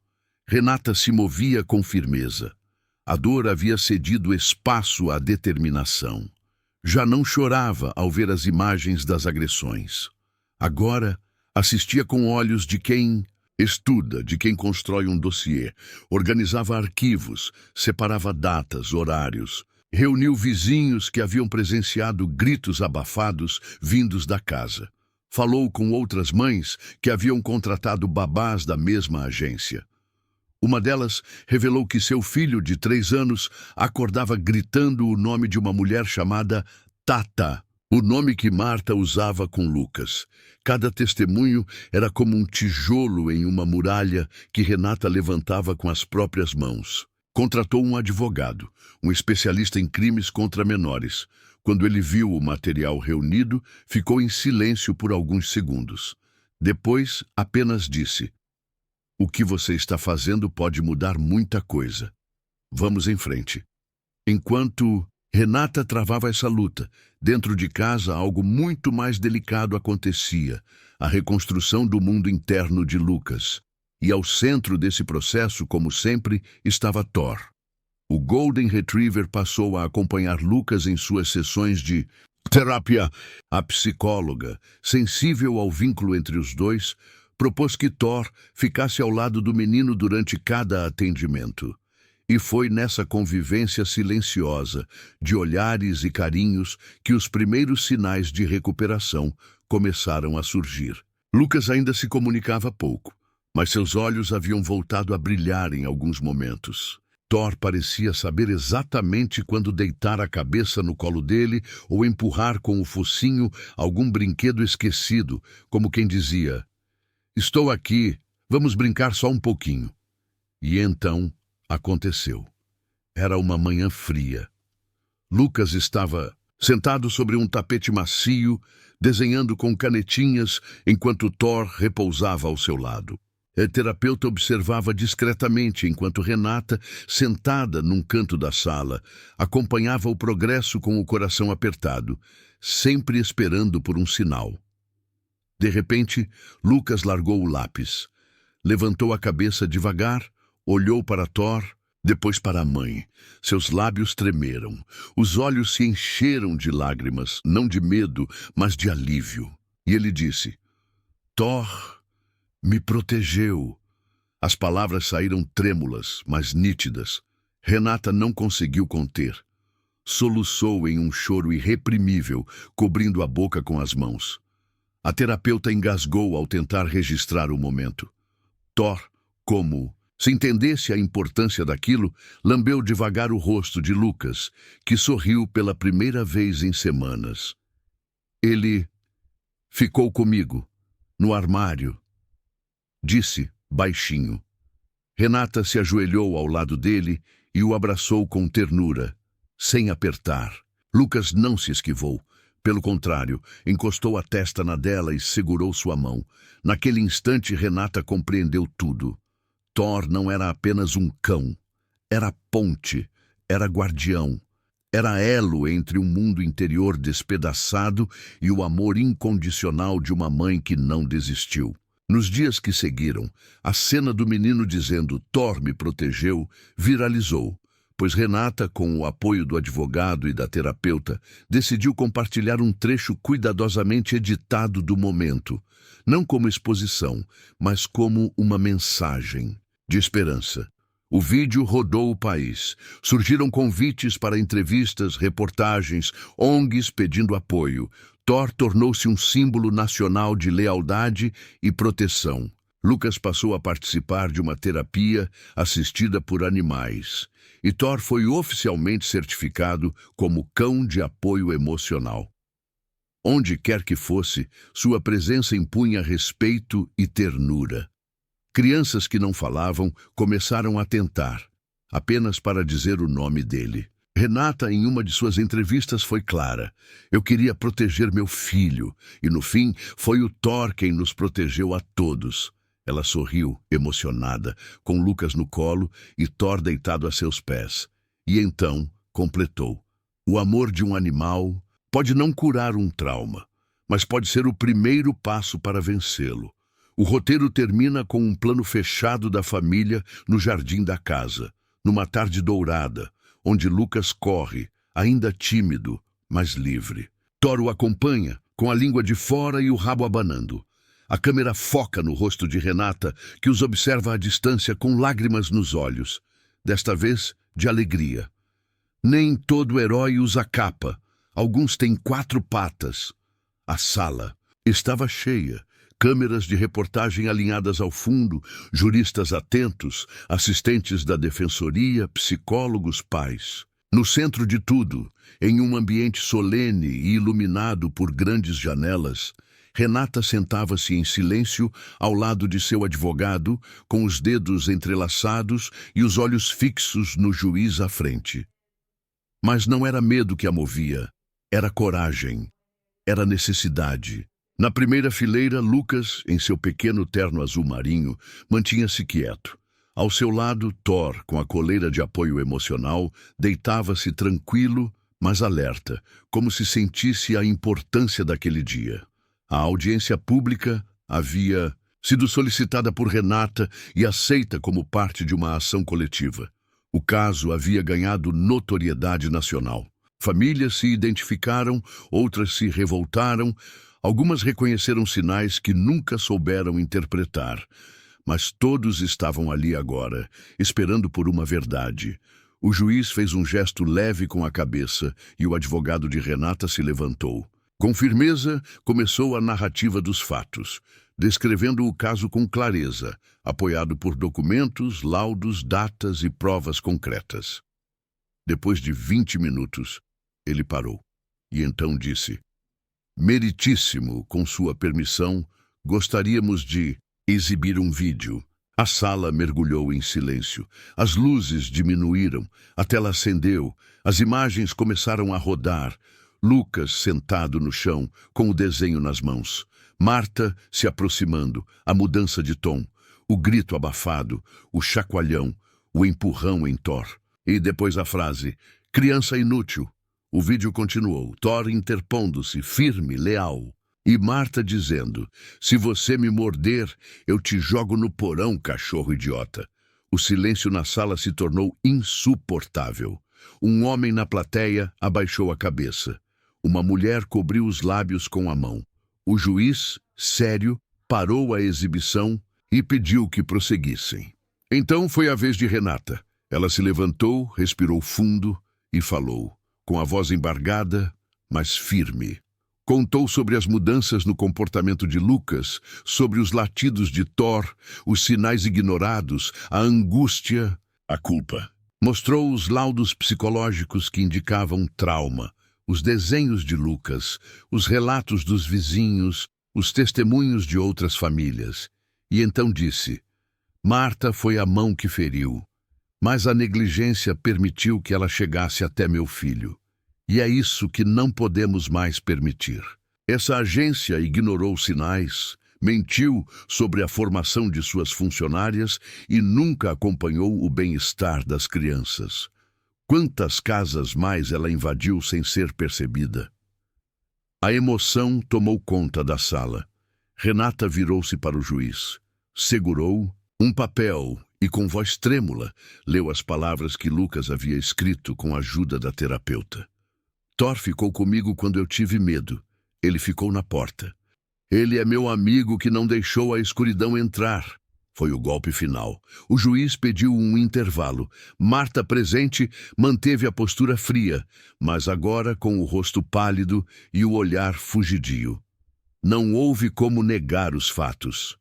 Renata se movia com firmeza. A dor havia cedido espaço à determinação. Já não chorava ao ver as imagens das agressões. Agora, assistia com olhos de quem estuda, de quem constrói um dossiê, organizava arquivos, separava datas, horários, reuniu vizinhos que haviam presenciado gritos abafados vindos da casa. Falou com outras mães que haviam contratado babás da mesma agência. Uma delas revelou que seu filho de 3 anos acordava gritando o nome de uma mulher chamada Tata, o nome que Marta usava com Lucas. Cada testemunho era como um tijolo em uma muralha que Renata levantava com as próprias mãos. Contratou um advogado, um especialista em crimes contra menores. Quando ele viu o material reunido, ficou em silêncio por alguns segundos. Depois, apenas disse: "O que você está fazendo pode mudar muita coisa. Vamos em frente." Enquanto Renata travava essa luta, dentro de casa algo muito mais delicado acontecia, a reconstrução do mundo interno de Lucas. E ao centro desse processo, como sempre, estava Thor. O Golden Retriever passou a acompanhar Lucas em suas sessões de terapia. A psicóloga, sensível ao vínculo entre os dois, propôs que Thor ficasse ao lado do menino durante cada atendimento. E foi nessa convivência silenciosa, de olhares e carinhos, que os primeiros sinais de recuperação começaram a surgir. Lucas ainda se comunicava pouco, mas seus olhos haviam voltado a brilhar em alguns momentos. Thor parecia saber exatamente quando deitar a cabeça no colo dele ou empurrar com o focinho algum brinquedo esquecido, como quem dizia: "Estou aqui, vamos brincar só um pouquinho." E então aconteceu. Era uma manhã fria. Lucas estava sentado sobre um tapete macio, desenhando com canetinhas, enquanto Thor repousava ao seu lado. A terapeuta observava discretamente enquanto Renata, sentada num canto da sala, acompanhava o progresso com o coração apertado, sempre esperando por um sinal. De repente, Lucas largou o lápis, levantou a cabeça devagar, olhou para Thor, depois para a mãe. Seus lábios tremeram, os olhos se encheram de lágrimas, não de medo, mas de alívio. E ele disse: "Thor me protegeu." As palavras saíram trêmulas, mas nítidas. Renata não conseguiu conter. Soluçou em um choro irreprimível, cobrindo a boca com as mãos. A terapeuta engasgou ao tentar registrar o momento. Thor, como se entendesse a importância daquilo, lambeu devagar o rosto de Lucas, que sorriu pela primeira vez em semanas. "Ele ficou comigo, no armário", disse, baixinho. Renata se ajoelhou ao lado dele e o abraçou com ternura, sem apertar. Lucas não se esquivou. Pelo contrário, encostou a testa na dela e segurou sua mão. Naquele instante, Renata compreendeu tudo. Thor não era apenas um cão. Era ponte, era guardião. Era elo entre um mundo interior despedaçado e o amor incondicional de uma mãe que não desistiu. Nos dias que seguiram, a cena do menino dizendo "Thor me protegeu" viralizou, pois Renata, com o apoio do advogado e da terapeuta, decidiu compartilhar um trecho cuidadosamente editado do momento, não como exposição, mas como uma mensagem de esperança. O vídeo rodou o país. Surgiram convites para entrevistas, reportagens, ONGs pedindo apoio. Thor tornou-se um símbolo nacional de lealdade e proteção. Lucas passou a participar de uma terapia assistida por animais. E Thor foi oficialmente certificado como cão de apoio emocional. Onde quer que fosse, sua presença impunha respeito e ternura. Crianças que não falavam começaram a tentar, apenas para dizer o nome dele. Renata, em uma de suas entrevistas, foi clara: "Eu queria proteger meu filho, e no fim foi o Thor quem nos protegeu a todos." Ela sorriu, emocionada, com Lucas no colo e Thor deitado a seus pés. E então completou: "O amor de um animal pode não curar um trauma, mas pode ser o primeiro passo para vencê-lo." O roteiro termina com um plano fechado da família no jardim da casa, numa tarde dourada, onde Lucas corre, ainda tímido, mas livre. Thor o acompanha, com a língua de fora e o rabo abanando. A câmera foca no rosto de Renata, que os observa à distância com lágrimas nos olhos, desta vez de alegria. Nem todo herói usa capa. Alguns têm 4 patas. A sala estava cheia. Câmeras de reportagem alinhadas ao fundo, juristas atentos, assistentes da defensoria, psicólogos, pais. No centro de tudo, em um ambiente solene e iluminado por grandes janelas, Renata sentava-se em silêncio ao lado de seu advogado, com os dedos entrelaçados e os olhos fixos no juiz à frente. Mas não era medo que a movia, era coragem, era necessidade. Na primeira fileira, Lucas, em seu pequeno terno azul marinho, mantinha-se quieto. Ao seu lado, Thor, com a coleira de apoio emocional, deitava-se tranquilo, mas alerta, como se sentisse a importância daquele dia. A audiência pública havia sido solicitada por Renata e aceita como parte de uma ação coletiva. O caso havia ganhado notoriedade nacional. Famílias se identificaram, outras se revoltaram. Algumas reconheceram sinais que nunca souberam interpretar, mas todos estavam ali agora, esperando por uma verdade. O juiz fez um gesto leve com a cabeça e o advogado de Renata se levantou. Com firmeza, começou a narrativa dos fatos, descrevendo o caso com clareza, apoiado por documentos, laudos, datas e provas concretas. Depois de 20 minutos, ele parou e então disse: Meritíssimo, com sua permissão, gostaríamos de exibir um vídeo. A sala mergulhou em silêncio. As luzes diminuíram, a tela acendeu, as imagens começaram a rodar. Lucas sentado no chão, com o desenho nas mãos. Marta se aproximando, a mudança de tom, o grito abafado, o chacoalhão, o empurrão em Thor. E depois a frase, criança inútil. O vídeo continuou, Thor interpondo-se, firme, leal. E Marta dizendo, se você me morder, eu te jogo no porão, cachorro idiota. O silêncio na sala se tornou insuportável. Um homem na plateia abaixou a cabeça. Uma mulher cobriu os lábios com a mão. O juiz, sério, parou a exibição e pediu que prosseguissem. Então foi a vez de Renata. Ela se levantou, respirou fundo e falou, com a voz embargada, mas firme. Contou sobre as mudanças no comportamento de Lucas, sobre os latidos de Thor, os sinais ignorados, a angústia, a culpa. Mostrou os laudos psicológicos que indicavam trauma, os desenhos de Lucas, os relatos dos vizinhos, os testemunhos de outras famílias. E então disse, Marta foi a mão que feriu, mas a negligência permitiu que ela chegasse até meu filho. E é isso que não podemos mais permitir. Essa agência ignorou sinais, mentiu sobre a formação de suas funcionárias e nunca acompanhou o bem-estar das crianças. Quantas casas mais ela invadiu sem ser percebida? A emoção tomou conta da sala. Renata virou-se para o juiz, segurou um papel e, com voz trêmula, leu as palavras que Lucas havia escrito com a ajuda da terapeuta. Thor ficou comigo quando eu tive medo. Ele ficou na porta. Ele é meu amigo que não deixou a escuridão entrar. Foi o golpe final. O juiz pediu um intervalo. Marta, presente, manteve a postura fria, mas agora com o rosto pálido e o olhar fugidio. Não houve como negar os fatos.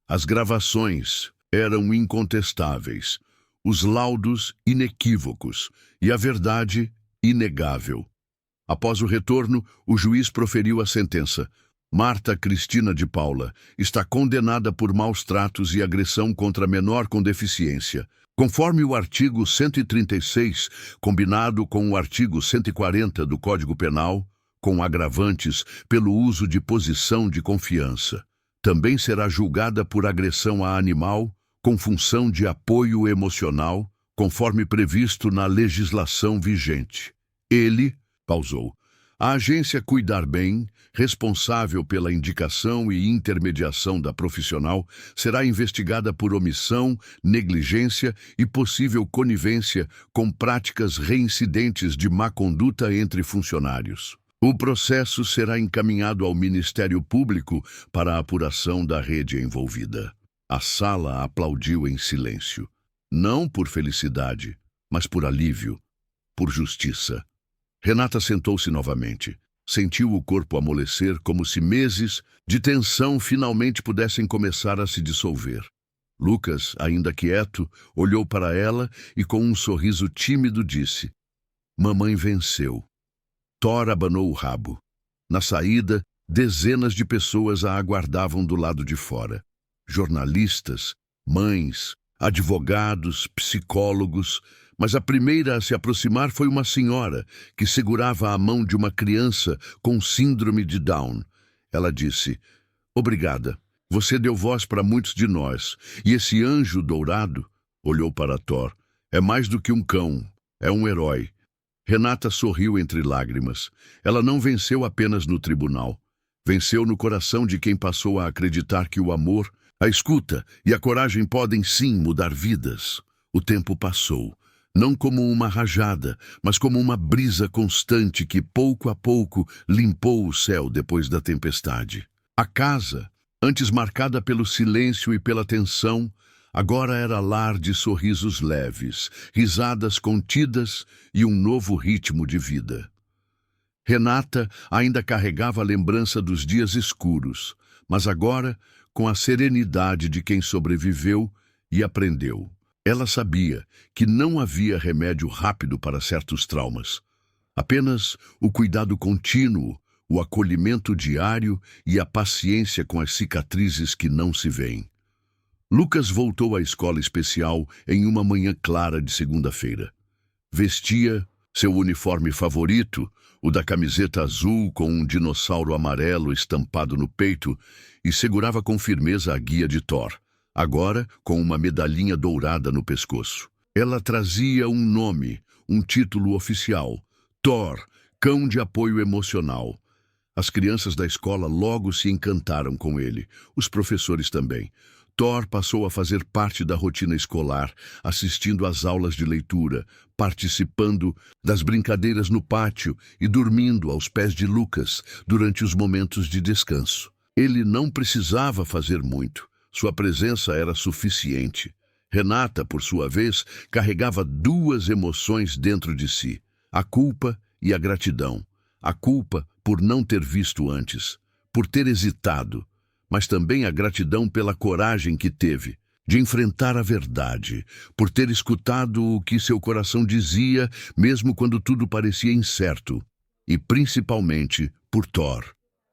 As gravações eram incontestáveis, os laudos inequívocos e a verdade inegável. Após o retorno, o juiz proferiu a sentença. Marta Cristina de Paula está condenada por maus tratos e agressão contra menor com deficiência, conforme o artigo 136, combinado com o artigo 140 do Código Penal, com agravantes pelo uso de posição de confiança. Também será julgada por agressão a animal, com função de apoio emocional, conforme previsto na legislação vigente. Ele pausou. A agência Cuidar Bem, responsável pela indicação e intermediação da profissional, será investigada por omissão, negligência e possível conivência com práticas reincidentes de má conduta entre funcionários. O processo será encaminhado ao Ministério Público para a apuração da rede envolvida. A sala aplaudiu em silêncio. Não por felicidade, mas por alívio, por justiça. Renata sentou-se novamente. Sentiu o corpo amolecer como se meses de tensão finalmente pudessem começar a se dissolver. Lucas, ainda quieto, olhou para ela e com um sorriso tímido disse, Mamãe venceu. Thor abanou o rabo. Na saída, dezenas de pessoas a aguardavam do lado de fora. Jornalistas, mães, advogados, psicólogos, mas a primeira a se aproximar foi uma senhora que segurava a mão de uma criança com síndrome de Down. Ela disse, obrigada, você deu voz para muitos de nós, e esse anjo dourado, olhou para Thor, é mais do que um cão, é um herói. Renata sorriu entre lágrimas. Ela não venceu apenas no tribunal. Venceu no coração de quem passou a acreditar que o amor, a escuta e a coragem podem sim mudar vidas. O tempo passou. Não como uma rajada, mas como uma brisa constante que, pouco a pouco, limpou o céu depois da tempestade. A casa, antes marcada pelo silêncio e pela tensão, agora era lar de sorrisos leves, risadas contidas e um novo ritmo de vida. Renata ainda carregava a lembrança dos dias escuros, mas agora com a serenidade de quem sobreviveu e aprendeu. Ela sabia que não havia remédio rápido para certos traumas. Apenas o cuidado contínuo, o acolhimento diário e a paciência com as cicatrizes que não se veem. Lucas voltou à escola especial em uma manhã clara de segunda-feira. Vestia seu uniforme favorito, o da camiseta azul com um dinossauro amarelo estampado no peito, e segurava com firmeza a guia de Thor, agora com uma medalhinha dourada no pescoço. Ela trazia um nome, um título oficial: Thor, Cão de Apoio Emocional. As crianças da escola logo se encantaram com ele, os professores também. Thor passou a fazer parte da rotina escolar, assistindo às aulas de leitura, participando das brincadeiras no pátio e dormindo aos pés de Lucas durante os momentos de descanso. Ele não precisava fazer muito, sua presença era suficiente. Renata, por sua vez, carregava duas emoções dentro de si: a culpa e a gratidão. A culpa por não ter visto antes, por ter hesitado, mas também a gratidão pela coragem que teve de enfrentar a verdade, por ter escutado o que seu coração dizia, mesmo quando tudo parecia incerto, e principalmente por Thor,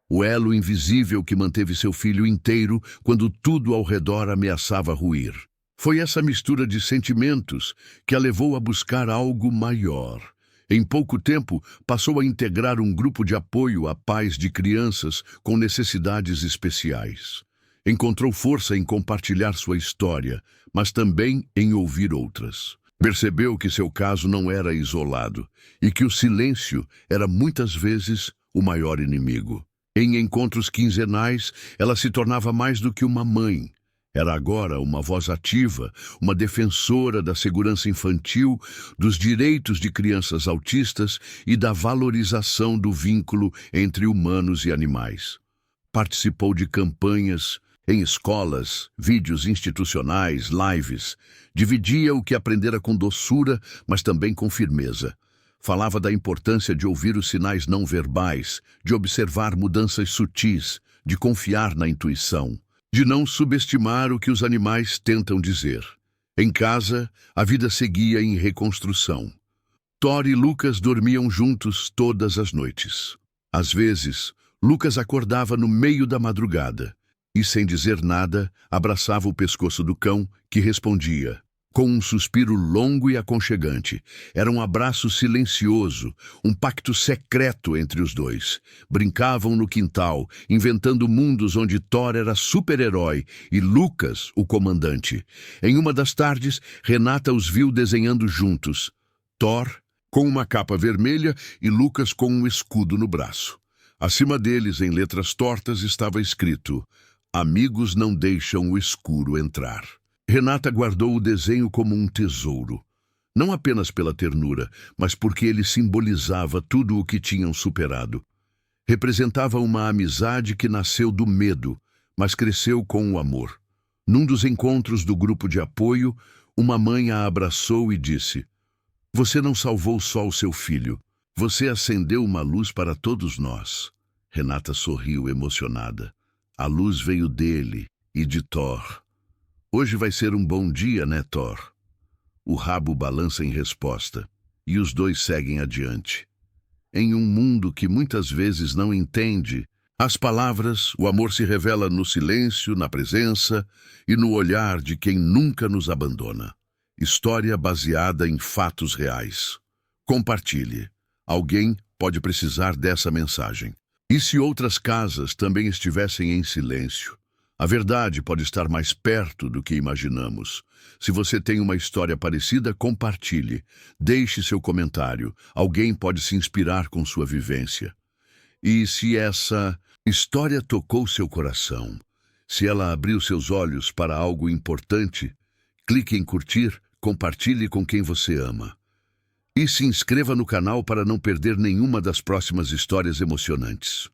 o elo invisível que manteve seu filho inteiro quando tudo ao redor ameaçava ruir. Foi essa mistura de sentimentos que a levou a buscar algo maior. Em pouco tempo, passou a integrar um grupo de apoio a pais de crianças com necessidades especiais. Encontrou força em compartilhar sua história, mas também em ouvir outras. Percebeu que seu caso não era isolado e que o silêncio era muitas vezes o maior inimigo. Em encontros quinzenais, ela se tornava mais do que uma mãe. Era agora uma voz ativa, uma defensora da segurança infantil, dos direitos de crianças autistas e da valorização do vínculo entre humanos e animais. Participou de campanhas em escolas, vídeos institucionais, lives. Dividia o que aprendera com doçura, mas também com firmeza. Falava da importância de ouvir os sinais não verbais, de observar mudanças sutis, de confiar na intuição, de não subestimar o que os animais tentam dizer. Em casa, a vida seguia em reconstrução. Thor e Lucas dormiam juntos todas as noites. Às vezes, Lucas acordava no meio da madrugada e, sem dizer nada, abraçava o pescoço do cão, que respondia com um suspiro longo e aconchegante. Era um abraço silencioso, um pacto secreto entre os dois. Brincavam no quintal, inventando mundos onde Thor era super-herói e Lucas, o comandante. Em uma das tardes, Renata os viu desenhando juntos. Thor com uma capa vermelha e Lucas com um escudo no braço. Acima deles, em letras tortas, estava escrito: "Amigos não deixam o escuro entrar." Renata guardou o desenho como um tesouro, não apenas pela ternura, mas porque ele simbolizava tudo o que tinham superado. Representava uma amizade que nasceu do medo, mas cresceu com o amor. Num dos encontros do grupo de apoio, uma mãe a abraçou e disse: "Você não salvou só o seu filho, você acendeu uma luz para todos nós." Renata sorriu emocionada. A luz veio dele e de Thor. "Hoje vai ser um bom dia, né, Thor?" O rabo balança em resposta, e os dois seguem adiante. Em um mundo que muitas vezes não entende as palavras, o amor se revela no silêncio, na presença e no olhar de quem nunca nos abandona. História baseada em fatos reais. Compartilhe. Alguém pode precisar dessa mensagem. E se outras casas também estivessem em silêncio? A verdade pode estar mais perto do que imaginamos. Se você tem uma história parecida, compartilhe. Deixe seu comentário. Alguém pode se inspirar com sua vivência. E se essa história tocou seu coração, se ela abriu seus olhos para algo importante, clique em curtir, compartilhe com quem você ama. E se inscreva no canal para não perder nenhuma das próximas histórias emocionantes.